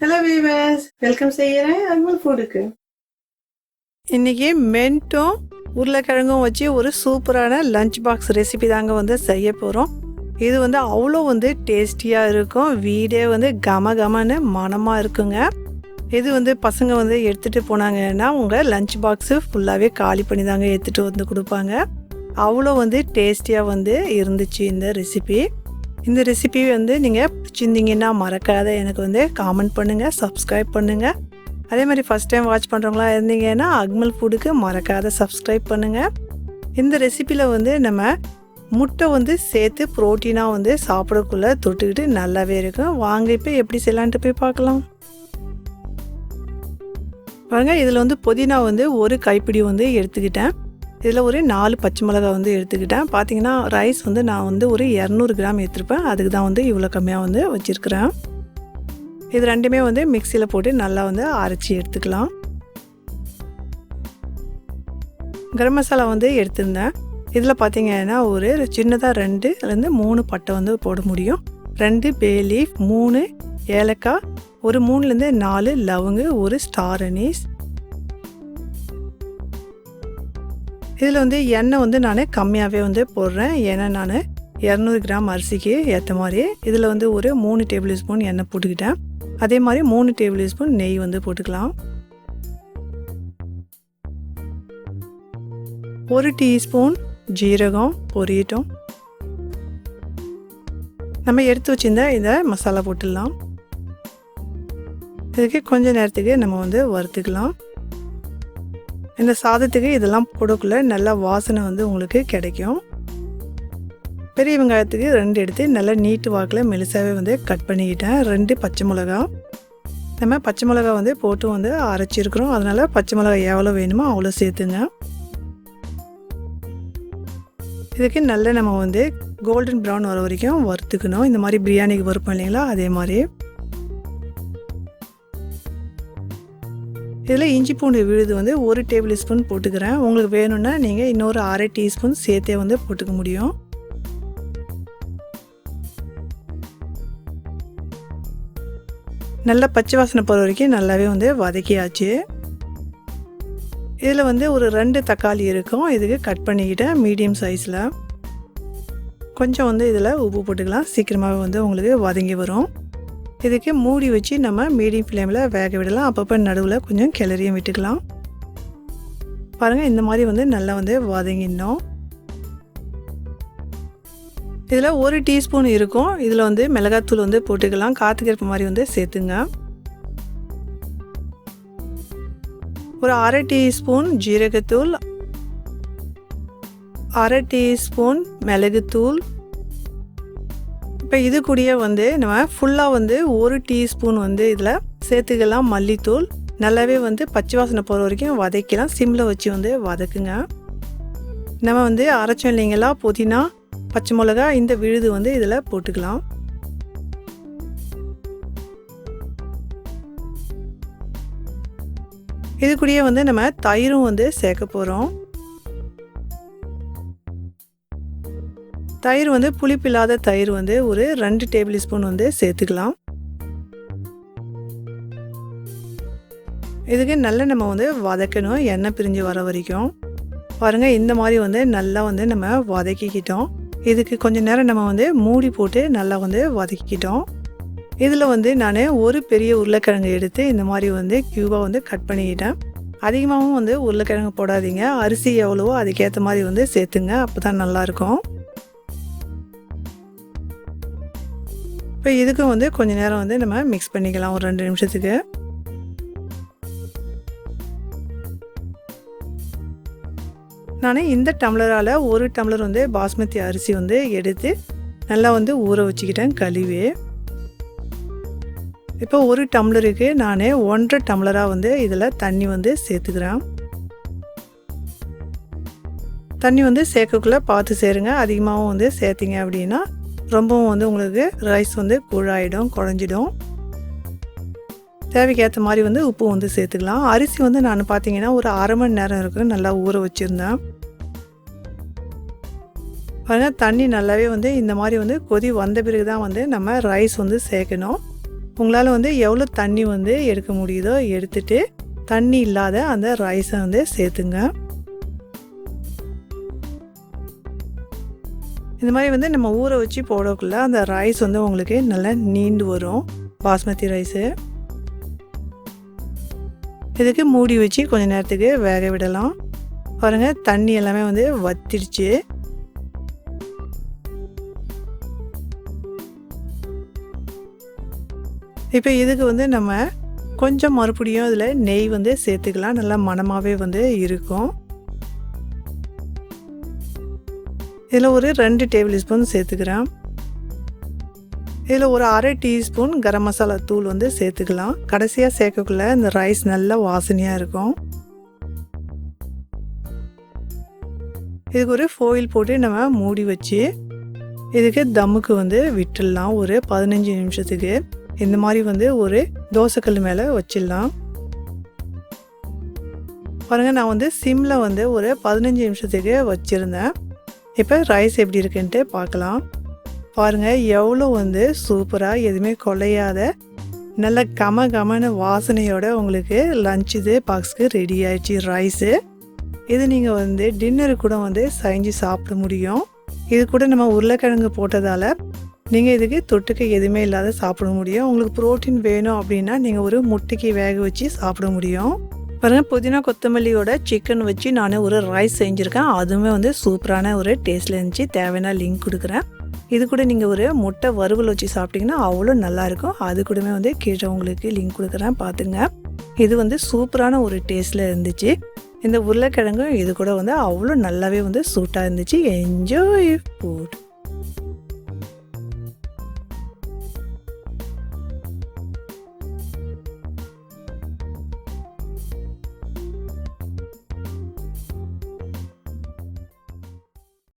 Hello viewers, welcome செய்கிறேன் அக்மல் ஃபுட்டுக்கு. இன்றைக்கி மென்ட்டும் உருளைக்கிழங்கும் வச்சு ஒரு சூப்பரான லஞ்ச் பாக்ஸ் ரெசிபி தாங்க வந்து செய்ய போகிறோம். இது வந்து அவ்வளோ வந்து டேஸ்டியாக இருக்கும். வீடே வந்து கம கமன்னு மனமாக இருக்குங்க. இது வந்து பசங்க வந்து எடுத்துகிட்டு போனாங்கன்னா உங்கள் லஞ்ச் பாக்ஸு ஃபுல்லாகவே காலி பண்ணி தாங்க எடுத்துகிட்டு வந்து கொடுப்பாங்க. அவ்வளோ வந்து டேஸ்டியாக வந்து இருந்துச்சு இந்த ரெசிபி. இந்த ரெசிபி வந்து நீங்கள் பிடிச்சிருந்தீங்கன்னா மறக்காத எனக்கு வந்து காமெண்ட் பண்ணுங்கள், சப்ஸ்கிரைப் பண்ணுங்கள். அதே மாதிரி ஃபஸ்ட் டைம் வாட்ச் பண்ணுறவங்களா இருந்தீங்கன்னா அக்மல் ஃபுட்டுக்கு மறக்காத சப்ஸ்கிரைப் பண்ணுங்கள். இந்த ரெசிப்பியில் வந்து நம்ம முட்டை வந்து சேர்த்து ப்ரோட்டீனாக வந்து சாப்பிடக்குள்ளே தொட்டுக்கிட்டு நல்லாவே இருக்கும். வாங்க இப்போ எப்படி செய்யலான்ட்டு போய் பார்க்கலாம். பாருங்கள், இதில் வந்து புதினா வந்து ஒரு கைப்பிடி வந்து எடுத்துக்கிட்டேன். இதில் ஒரு 4 பச்சை மிளகாய் வந்து எடுத்துக்கிட்டேன். பார்த்தீங்கன்னா ரைஸ் வந்து நான் வந்து ஒரு 200 கிராம் எடுத்துருப்பேன். அதுக்கு தான் வந்து இவ்வளோ கம்மியாக வந்து வச்சுருக்கிறேன். இது ரெண்டுமே வந்து மிக்சியில் போட்டு நல்லா வந்து அரைச்சி எடுத்துக்கலாம். கரம் மசாலா வந்து எடுத்திருந்தேன். இதில் பார்த்தீங்கன்னா ஒரு சின்னதாக 2லேருந்து 3 பட்டை வந்து போட முடியும். 2 பே லீஃப், 3 ஏலக்காய், ஒரு 3லேருந்து 4 லவங்கு, ஒரு ஸ்டார் அனீஸ். இதில் வந்து எண்ணெய் வந்து நான் கம்மியாகவே வந்து போடுறேன். ஏன்னா நான் 200 கிராம் அரிசிக்கு ஏற்ற மாதிரி இதில் வந்து ஒரு 3 டேபிள் ஸ்பூன் எண்ணெய் போட்டுக்கிட்டேன். அதே மாதிரி 3 டேபிள் ஸ்பூன் நெய் வந்து போட்டுக்கலாம். 1 டீஸ்பூன் ஜீரகம் பொரியட்டும். நம்ம எடுத்து வச்சிருந்த இதை மசாலா போட்டுடலாம். இதுக்கு கொஞ்ச நேரத்துக்கு நம்ம வந்து வறுத்துக்கலாம். இந்த சாதத்துக்கு இதெல்லாம் போடக்குள்ள நல்லா வாசனை வந்து உங்களுக்கு கிடைக்கும். பெரிய வெங்காயத்துக்கு 2 எடுத்து நல்லா நீட்டு வாக்கில் மெலிசாவே வந்து கட் பண்ணிக்கிட்டேன். 2 பச்சை மிளகா. நம்ம பச்சை மிளகா வந்து போட்டு வந்து அரைச்சிருக்கிறோம். அதனால் பச்சை மிளகா எவ்வளோ வேணுமோ அவ்வளோ சேர்த்துங்க. இதுக்கு நல்லா நம்ம வந்து கோல்டன் ப்ரௌன் வர வரைக்கும் வறுத்துக்கணும். இந்த மாதிரி பிரியாணிக்கு வறுப்போம் இல்லைங்களா, அதே மாதிரி. இதில் இஞ்சி பூண்டு விழுது வந்து 1 டேபிள் ஸ்பூன் போட்டுக்கிறேன். உங்களுக்கு வேணும்னா நீங்கள் இன்னொரு 1/2 டீஸ்பூன் சேர்த்தே வந்து போட்டுக்க முடியும். நல்லா பச்சை வாசனை போகிற வரைக்கும் நல்லாவே வந்து வதக்கியாச்சு. இதில் வந்து ஒரு 2 தக்காளி இருக்கும். இதுக்கு கட் பண்ணிக்கிட்டேன் மீடியம் சைஸில். கொஞ்சம் வந்து இதில் உப்பு போட்டுக்கலாம். சீக்கிரமாகவே வந்து உங்களுக்கு வதங்கி வரும். இதுக்கு மூடி வச்சு நம்ம மீடியம் ஃப்ளேமில் வேக விடலாம். அப்பப்போ நடுவில் கொஞ்சம் கிளறியும் விட்டுக்கலாம். பாருங்கள், இந்த மாதிரி வந்து நல்லா வந்து வதங்கிடணும். இதில் 1 டீஸ்பூன் இருக்கும். இதில் வந்து மிளகாத்தூள் வந்து போட்டுக்கலாம். காற்றுக்கேற்ப மாதிரி வந்து சேர்த்துங்க. ஒரு 1/2 டீஸ்பூன் ஜீரகத்தூள், 1/2 டீஸ்பூன் மிளகுத்தூள். இப்போ இது கூடயே வந்து நம்ம ஃபுல்லாக வந்து 1 டீஸ்பூன் வந்து இதில் சேர்த்துக்கலாம் மல்லித்தூள். நல்லாவே வந்து பச்சை வாசனை போகிற வரைக்கும் வதக்கலாம். சிம்மில் வச்சு வந்து வதக்குங்க. நம்ம வந்து அரைச்சோம் இல்லைங்களா புதினா, பச்சை மிளகா, இந்த விழுது வந்து இதில் போட்டுக்கலாம். இது கூடயே வந்து நம்ம தயிரும் வந்து சேர்க்க போகிறோம். தயிர் வந்து புளிப்பில்லாத தயிர் வந்து ஒரு 2 டேபிள் ஸ்பூன் வந்து சேர்த்துக்கலாம். இதுக்கு நல்லா நம்ம வந்து வதக்கணும், எண்ணெய் பிரிஞ்சு வர வரைக்கும். பாருங்கள், இந்த மாதிரி வந்து நல்லா வந்து நம்ம வதக்கிக்கிட்டோம். இதுக்கு கொஞ்சம் நேரம் நம்ம வந்து மூடி போட்டு நல்லா வந்து வதக்கிக்கிட்டோம். இதில் வந்து நான் ஒரு பெரிய உருளைக்கிழங்கு எடுத்து இந்த மாதிரி வந்து க்யூபாக வந்து கட் பண்ணிக்கிட்டேன். அதிகமாகவும் வந்து உருளைக்கிழங்கு போடாதீங்க. அரிசி எவ்வளவோ அதுக்கேற்ற மாதிரி வந்து சேர்த்துங்க. அப்போ தான் நல்லாயிருக்கும். இப்போ இதுக்கும் வந்து கொஞ்சம் நேரம் வந்து நம்ம மிக்ஸ் பண்ணிக்கலாம் ஒரு 2 நிமிஷத்துக்கு. நான் இந்த டம்ளரால் 1 டம்ளர் வந்து பாஸ்மதி அரிசி வந்து எடுத்து நல்லா வந்து ஊற வச்சுக்கிட்டேன் கழுவி. இப்போ 1 டம்ளருக்கு நான் 1.5 டம்ளராக வந்து இதில் தண்ணி வந்து சேர்த்துக்கிறேன். தண்ணி வந்து சேர்க்கக்குள்ளே பார்த்து சேருங்க. அதிகமாகவும் வந்து சேர்த்திங்க அப்படின்னா ரொம்பவும் வந்து உங்களுக்கு ரைஸ் வந்து கூழாயிடும், குழஞ்சிடும். தேவைக்கேற்ற மாதிரி வந்து உப்பு வந்து சேர்த்துக்கலாம். அரிசி வந்து நான் பார்த்தீங்கன்னா ஒரு 1/2 மணி நேரம் இருக்கு நல்லா ஊற வச்சுருந்தேன். பாருங்கள், தண்ணி நல்லாவே வந்து இந்த மாதிரி வந்து கொதி வந்த பிறகு தான் வந்து நம்ம ரைஸ் வந்து சேர்க்கணும். உங்களால் வந்து எவ்வளோ தண்ணி வந்து எடுக்க முடியுதோ எடுத்துட்டு தண்ணி இல்லாத அந்த ரைஸை வந்து சேர்த்துங்க. இந்த மாதிரி வந்து நம்ம ஊற வச்சு போடக்குள்ள அந்த ரைஸ் வந்து உங்களுக்கு நல்லா நீண்டு வரும். பாஸ்மதி ரைஸு இதுக்கு மூடி வச்சு கொஞ்சம் நேரத்துக்கு வேக விடலாம். பாருங்கள், தண்ணி எல்லாமே வந்து வத்திடுச்சு. இப்போ இதுக்கு வந்து நம்ம கொஞ்சம் மறுபடியும் இதில் நெய் வந்து சேர்த்துக்கலாம். நல்லா மணமாகவே வந்து இருக்கும். இதில் ஒரு 2 டேபிள் ஸ்பூன் சேர்த்துக்கிறேன். இதில் ஒரு அரை டீஸ்பூன் கரம் மசாலா தூள் வந்து சேர்த்துக்கலாம். கடைசியாக சேர்க்கக்குள்ள இந்த ரைஸ் நல்லா வாசனையாக இருக்கும். இதுக்கு ஒரு ஃபோயில் போட்டு நம்ம மூடி வச்சு இதுக்கு தம்முக்கு வந்து விட்டுடலாம். ஒரு 15 நிமிஷத்துக்கு இந்த மாதிரி வந்து ஒரு தோசைக்கல் மேலே வச்சிடலாம். பாருங்கள், நான் வந்து சிம்மில் வந்து ஒரு 15 நிமிஷத்துக்கு வச்சுருந்தேன். இப்போ ரைஸ் எப்படி இருக்குன்ட்டு பார்க்கலாம். பாருங்கள், எவ்வளோ வந்து சூப்பராக எதுவுமே குலையாத நல்ல கமன்னு வாசனையோட உங்களுக்கு லஞ்ச் இது பாக்ஸ்க்கு ரெடி ஆயிடுச்சு ரைஸு. இது நீங்கள் வந்து டின்னரு கூட வந்து செஞ்சு சாப்பிட முடியும். இது கூட நம்ம உருளைக்கிழங்கு போட்டதால் நீங்கள் இதுக்கு தொட்டுக்க எதுவுமே இல்லாத சாப்பிட முடியும். உங்களுக்கு ப்ரோட்டீன் வேணும் அப்படின்னா நீங்கள் ஒரு முட்டைக்கு வேக வச்சு சாப்பிட முடியும். பாருங்கள், புதினா கொத்தமல்லியோட சிக்கன் வச்சு நான் ஒரு ரைஸ் செஞ்சுருக்கேன். அதுவுமே வந்து சூப்பரான ஒரு டேஸ்ட்டில் இருந்துச்சு. தேவையான லிங்க் கொடுக்குறேன். இது கூட நீங்கள் ஒரு முட்டை வறுவல் வச்சு சாப்பிட்டிங்கன்னா அவ்வளோ நல்லாயிருக்கும். அது கூடமே வந்து கீழே உங்களுக்கு லிங்க் கொடுக்குறேன், பார்த்துங்க. இது வந்து சூப்பரான ஒரு டேஸ்ட்டில் இருந்துச்சு. இந்த உருளைக்கிழங்கும் இது கூட வந்து அவ்வளோ நல்லாவே வந்து சூட்டாக இருந்துச்சு. Enjoy food.